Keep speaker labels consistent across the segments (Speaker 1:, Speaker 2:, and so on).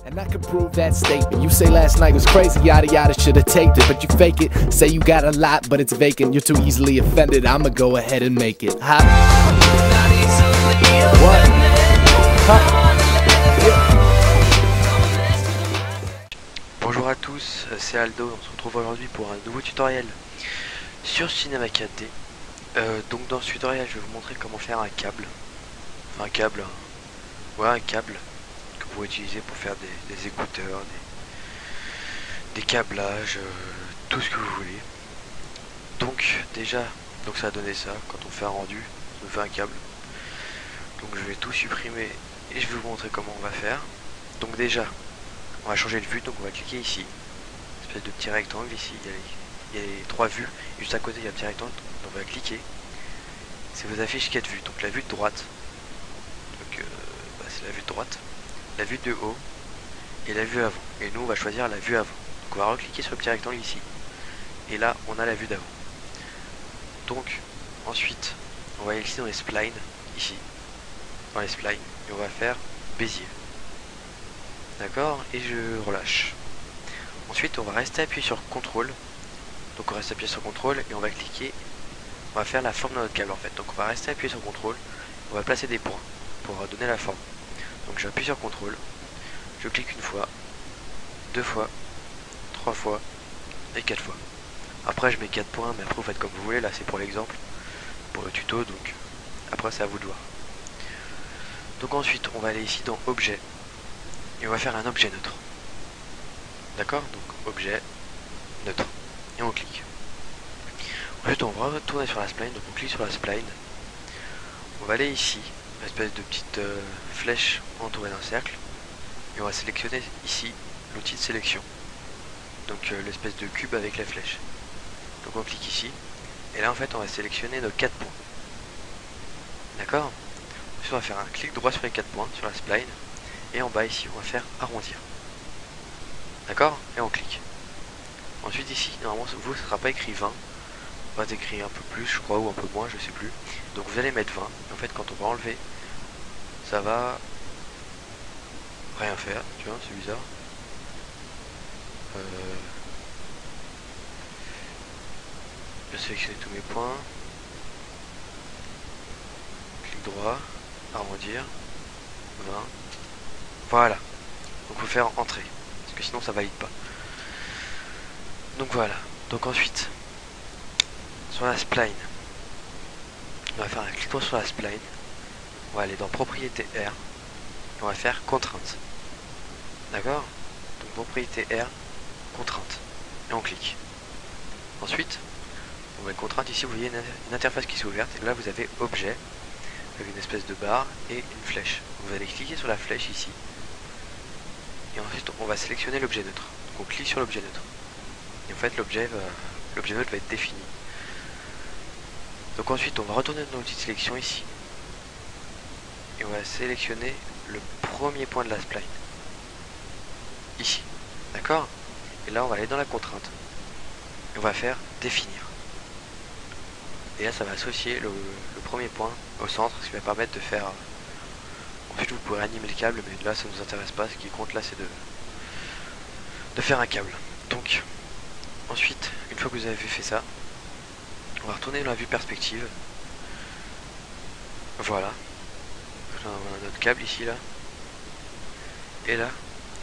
Speaker 1: And I can prove that statement. You say last night was crazy, yada yada, should've taped it. But you fake it, say you got a lot, but it's vacant. You're too easily offended, I'ma go ahead and make it. Huh? What? Huh?
Speaker 2: Bonjour à tous, c'est Aldo, on se retrouve aujourd'hui pour un nouveau tutoriel sur Cinema 4D. Donc dans ce tutoriel je vais vous montrer comment faire un câble. Enfin un câble, ouais un câble que vous pouvez utiliser pour faire des écouteurs, des câblages, tout ce que vous voulez. Donc déjà, ça a donné ça, quand on fait un rendu, on fait un câble. Donc je vais tout supprimer et je vais vous montrer comment on va faire. Donc déjà, on va changer de vue, donc on va cliquer ici, une espèce de petit rectangle ici, il y a les trois vues, et juste à côté il y a un petit rectangle, donc on va cliquer, ça vous affiche 4 vues, donc la vue de droite, donc c'est la vue de droite, la vue de haut, et la vue avant, et nous on va choisir la vue avant, donc on va recliquer sur le petit rectangle ici, et là on a la vue d'avant. Donc ensuite, on va aller ici dans les splines, ici, dans les splines, et on va faire Bézier. D'accord, et je relâche. Ensuite on va rester appuyé sur CTRL. Donc on reste appuyé sur CTRL et on va cliquer. On va faire la forme de notre câble en fait. Donc on va rester appuyé sur CTRL. On va placer des points pour donner la forme. Donc j'appuie sur CTRL. Je clique une fois, 2 fois, 3 fois et 4 fois. Après je mets 4 points, mais après vous faites comme vous voulez. Là c'est pour l'exemple, pour le tuto. Donc après c'est à vous de voir. Donc ensuite on va aller ici dans Objet. Et on va faire un objet neutre. D'accord? Donc objet neutre. Et on clique. Ensuite on va retourner sur la spline. Donc on clique sur la spline. On va aller ici, une espèce de petite flèche entourée d'un cercle. Et on va sélectionner ici l'outil de sélection. Donc l'espèce de cube avec la flèche. Donc on clique ici. Et là en fait on va sélectionner nos 4 points. D'accord? Ensuite on va faire un clic droit sur les 4 points sur la spline. Et en bas ici on va faire arrondir. D'accord? Et on clique. Ensuite ici, normalement vous ce sera pas écrit 20. On va écrire un peu plus je crois, ou un peu moins, je sais plus. Donc vous allez mettre 20. Et en fait quand on va enlever, ça va rien faire. Tu vois, c'est bizarre. Je vais sélectionner tous mes points. Clic droit, arrondir, 20. Voilà, donc il faut faire entrer, parce que sinon ça valide pas. Donc voilà, donc ensuite, sur la spline, on va faire un clic droit sur la spline, on va aller dans propriété R, et on va faire contrainte. D'accord? Donc propriété R, contrainte, et on clique. Ensuite, on va contrainte ici, vous voyez une interface qui s'est ouverte, et là vous avez objet, avec une espèce de barre et une flèche. Vous allez cliquer sur la flèche ici. Et ensuite on va sélectionner l'objet neutre. Donc on clique sur l'objet neutre. Et en fait l'objet neutre va être défini. Donc ensuite on va retourner dans l'outil de sélection ici. Et on va sélectionner le premier point de la spline. Ici. D'accord? Et là on va aller dans la contrainte. Et on va faire définir. Et là ça va associer le premier point au centre, ce qui va permettre de faire... Ensuite vous pourrez animer le câble, mais là ça ne nous intéresse pas, ce qui compte là c'est de faire un câble. Donc ensuite, une fois que vous avez fait ça, on va retourner dans la vue perspective. Voilà. On a notre câble ici là. Et là,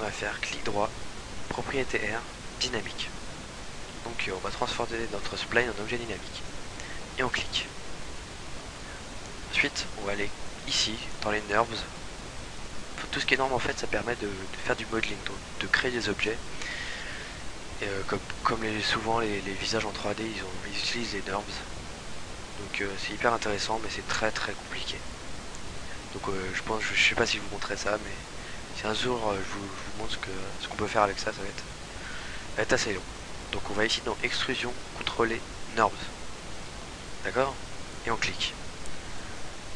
Speaker 2: on va faire clic droit, propriété R, dynamique. Donc on va transformer notre spline en objet dynamique. Et on clique. Ensuite, on va aller ici, dans les NURBS. Tout ce qui est norme en fait, ça permet de faire du modeling, donc de créer des objets. Et, comme souvent les visages en 3D, ils utilisent les NURBS. Donc c'est hyper intéressant, mais c'est très compliqué. Donc je sais pas si je vous montrerai ça, mais si un jour je vous montre ce qu'on peut faire avec ça, ça va être assez long. Donc on va ici dans extrusion, contrôler NURBS. D'accord? Et on clique.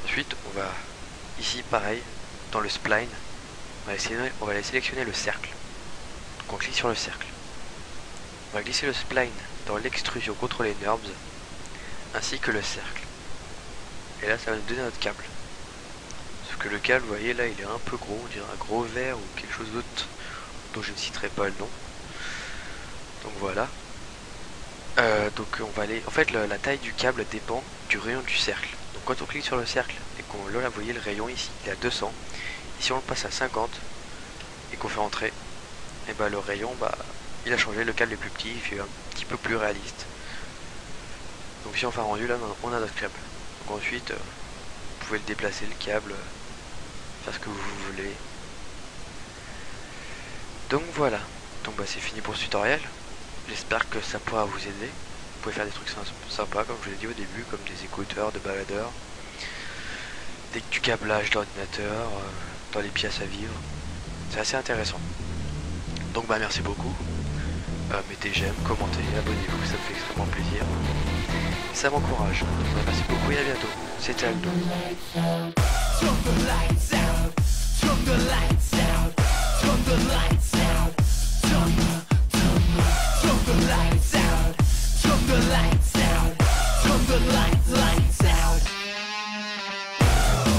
Speaker 2: Ensuite on va ici pareil, dans le spline, on va aller sélectionner le cercle. Donc on clique sur le cercle. On va glisser le spline dans l'extrusion, contrôler NURBS, ainsi que le cercle. Et là ça va nous donner notre câble. Sauf que le câble, vous voyez là, il est un peu gros, on dirait un gros verre ou quelque chose d'autre. dont je ne citerai pas le nom. Donc voilà. Donc on va aller. En fait, la taille du câble dépend du rayon du cercle. Donc quand on clique sur le cercle et qu'on là, vous voyez le rayon ici, il est à 200. Et si on le passe à 50 et qu'on fait entrer, et bah le rayon, bah il a changé. Le câble est plus petit, il fait un petit peu plus réaliste. Donc si on fait un rendu, là on a notre câble. Donc ensuite, vous pouvez le déplacer le câble, faire ce que vous voulez. Donc voilà. Donc bah c'est fini pour ce tutoriel. J'espère que ça pourra vous aider. Vous pouvez faire des trucs sympas comme je vous l'ai dit au début, comme des écouteurs, de baladeurs, du câblage d'ordinateur, dans les pièces à vivre. C'est assez intéressant. Donc bah merci beaucoup. Mettez j'aime, commentez, abonnez-vous, ça me fait extrêmement plaisir. Ça m'encourage. Bah, merci beaucoup et à bientôt. C'était Aldo.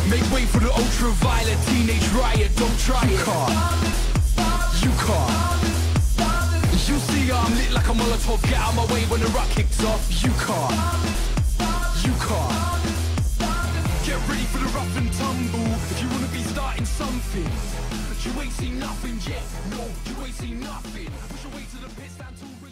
Speaker 3: Make way for the ultraviolet teenage riot, don't try it. You can't. You see I'm lit like a Molotov, get out my way when the rock kicks off. You can't. You can't. Get ready for the rough and tumble if you wanna be starting something. But you ain't seen nothing yet, no, you ain't seen nothing. Push your way to the pit, stand tall.